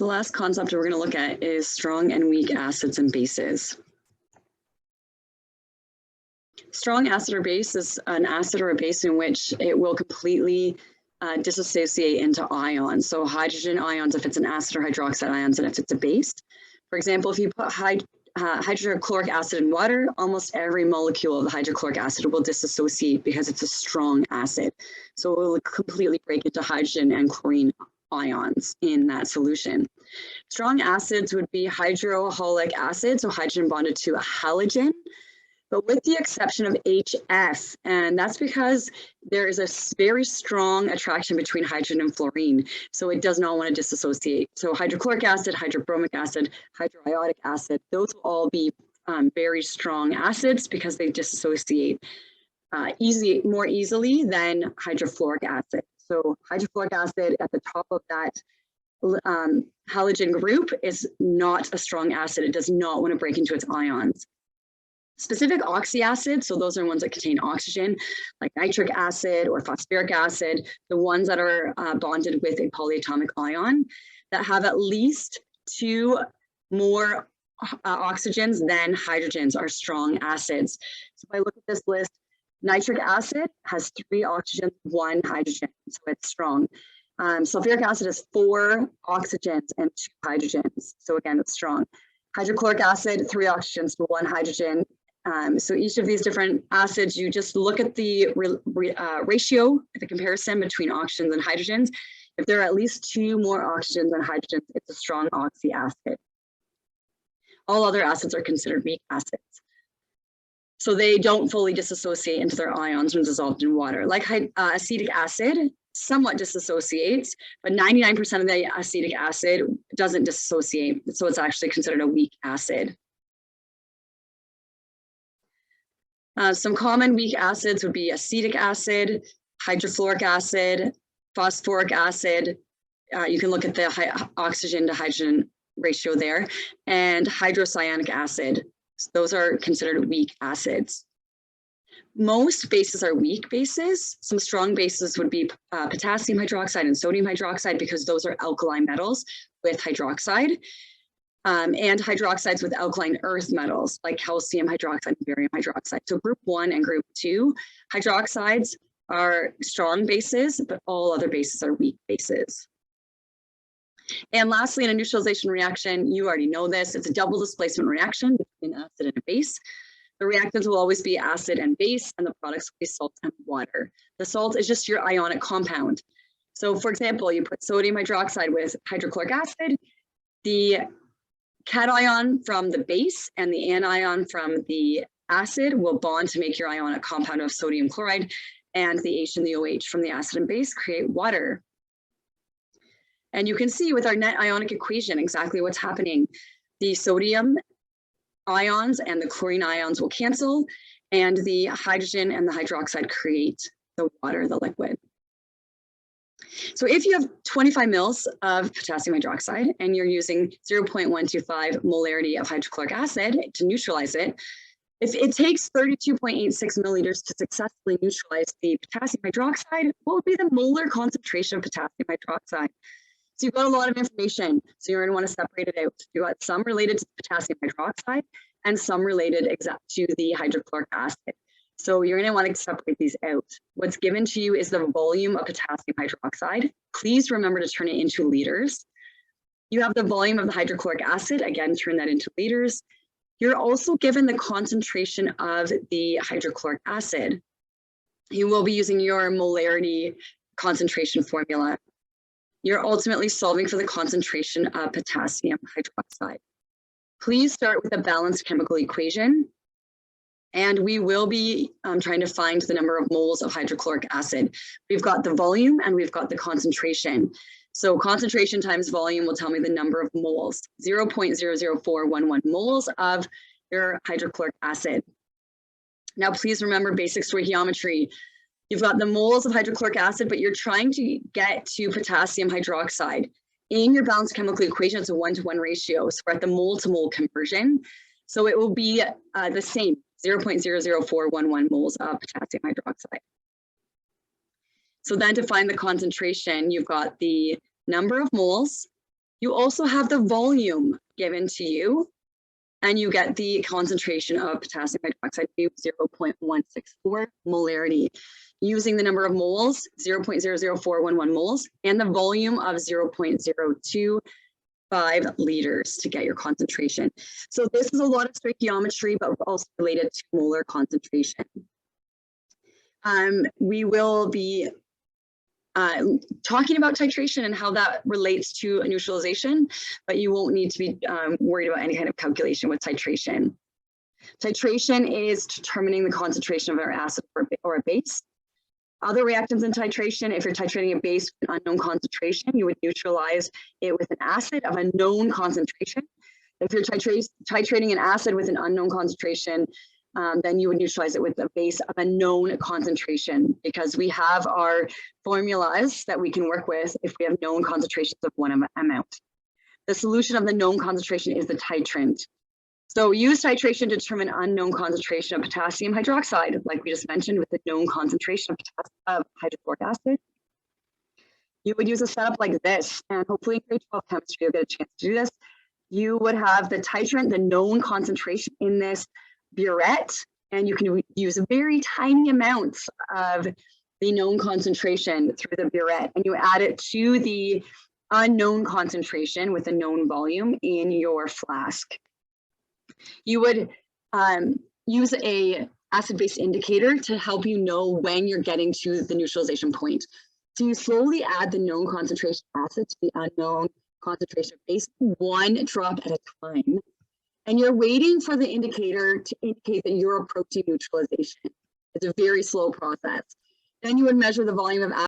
The last concept we're going to look at is strong and weak acids and bases. Strong acid or base is an acid or a base in which it will completely dissociate into ions. So hydrogen ions if it's an acid, or hydroxide ions and if it's a base. For example, if you put hydrochloric acid in water, almost every molecule of the hydrochloric acid will dissociate because it's a strong acid. So it will completely break into hydrogen and chlorine ions in that solution. Strong acids would be hydrohalic acid, so hydrogen bonded to a halogen, but with the exception of HF, and that's because there is a very strong attraction between hydrogen and fluorine, so it does not want to dissociate. So hydrochloric acid, hydrobromic acid, hydroiodic acid, those will all be very strong acids because they dissociate more easily than hydrofluoric acid. So hydrofluoric acid at the top of that halogen group is not a strong acid. It does not want to break into its ions. Specific oxyacids, so those are ones that contain oxygen, like nitric acid or phosphoric acid, the ones that are bonded with a polyatomic ion that have at least 2 more oxygens than hydrogens are strong acids. So if I look at this list, nitric acid has 3 oxygens, 1 hydrogen, so it's strong. Sulfuric acid has 4 oxygens and 2 hydrogens, so again, it's strong. Hydrochloric acid, 3 oxygens to 1 hydrogen. So each of these different acids, you just look at the ratio, the comparison between oxygens and hydrogens. If there are at least 2 more oxygens than hydrogens, it's a strong oxyacid. All other acids are considered weak acids. So they don't fully dissociate into their ions when dissolved in water. Like acetic acid somewhat dissociates, but 99% of the acetic acid doesn't dissociate. So it's actually considered a weak acid. Some common weak acids would be acetic acid, hydrofluoric acid, phosphoric acid. You can look at the oxygen to hydrogen ratio there, and hydrocyanic acid. So those are considered weak acids. Most bases are weak bases. Some strong bases would be potassium hydroxide and sodium hydroxide because those are alkali metals with hydroxide. And hydroxides with alkaline earth metals like calcium hydroxide and barium hydroxide. So group 1 and group 2, hydroxides are strong bases, but all other bases are weak bases. And lastly, in a neutralization reaction, you already know this, it's a double displacement reaction between an acid and a base. The reactants will always be acid and base, and the products will be salt and water. The salt is just your ionic compound. So for example, you put sodium hydroxide with hydrochloric acid, the cation from the base and the anion from the acid will bond to make your ionic compound of sodium chloride, and the H and the OH from the acid and base create water. And you can see with our net ionic equation exactly what's happening. The sodium ions and the chlorine ions will cancel, and the hydrogen and the hydroxide create the water, the liquid. So if you have 25 mils of potassium hydroxide and you're using 0.125 molarity of hydrochloric acid to neutralize it, if it takes 32.86 milliliters to successfully neutralize the potassium hydroxide, what would be the molar concentration of potassium hydroxide? So you've got a lot of information, so you're going to want to separate it out. You've got some related to potassium hydroxide and some related to the hydrochloric acid. So you're going to want to separate these out. What's given to you is the volume of potassium hydroxide. Please remember to turn it into liters. You have the volume of the hydrochloric acid, again, turn that into liters. You're also given the concentration of the hydrochloric acid. You will be using your molarity concentration formula. You're ultimately solving for the concentration of potassium hydroxide. Please start with a balanced chemical equation. And we will be trying to find the number of moles of hydrochloric acid. We've got the volume and we've got the concentration. So concentration times volume will tell me the number of moles, 0.00411 moles of your hydrochloric acid. Now, please remember basic stoichiometry. You've got the moles of hydrochloric acid, but you're trying to get to potassium hydroxide. In your balanced chemical equation, it's a 1-to-1 ratio. So we're at the mole-to-mole conversion. So it will be the same, 0.00411 moles of potassium hydroxide. So then to find the concentration, you've got the number of moles, You also have the volume given to you, and you get the concentration of potassium hydroxide, 0.164 molarity, using the number of moles, 0.00411 moles, and the volume of 0.025 liters to get your concentration. So this is a lot of stoichiometry, but also related to molar concentration. We will be talking about titration and how that relates to a neutralization, but you won't need to be worried about any kind of calculation with titration. Titration is determining the concentration of an acid or a base. Other reactants in titration, if you're titrating a base with an unknown concentration, you would neutralize it with an acid of a known concentration. If you're titrating an acid with an unknown concentration, then you would neutralize it with a base of a known concentration, because we have our formulas that we can work with if we have known concentrations of one amount. The solution of the known concentration is the titrant. So use titration to determine unknown concentration of potassium hydroxide, like we just mentioned, with the known concentration of hydrofluoric acid. You would use a setup like this, and hopefully in grade 12 chemistry you'll get a chance to do this. You would have the titrant, the known concentration in this burette, and you can use very tiny amounts of the known concentration through the burette, and you add it to the unknown concentration with a known volume in your flask. You would use a acid-base indicator to help you know when you're getting to the neutralization point. So you slowly add the known concentration of acid to the unknown concentration of base, one drop at a time. And you're waiting for the indicator to indicate that you're approaching neutralization. It's a very slow process. Then you would measure the volume of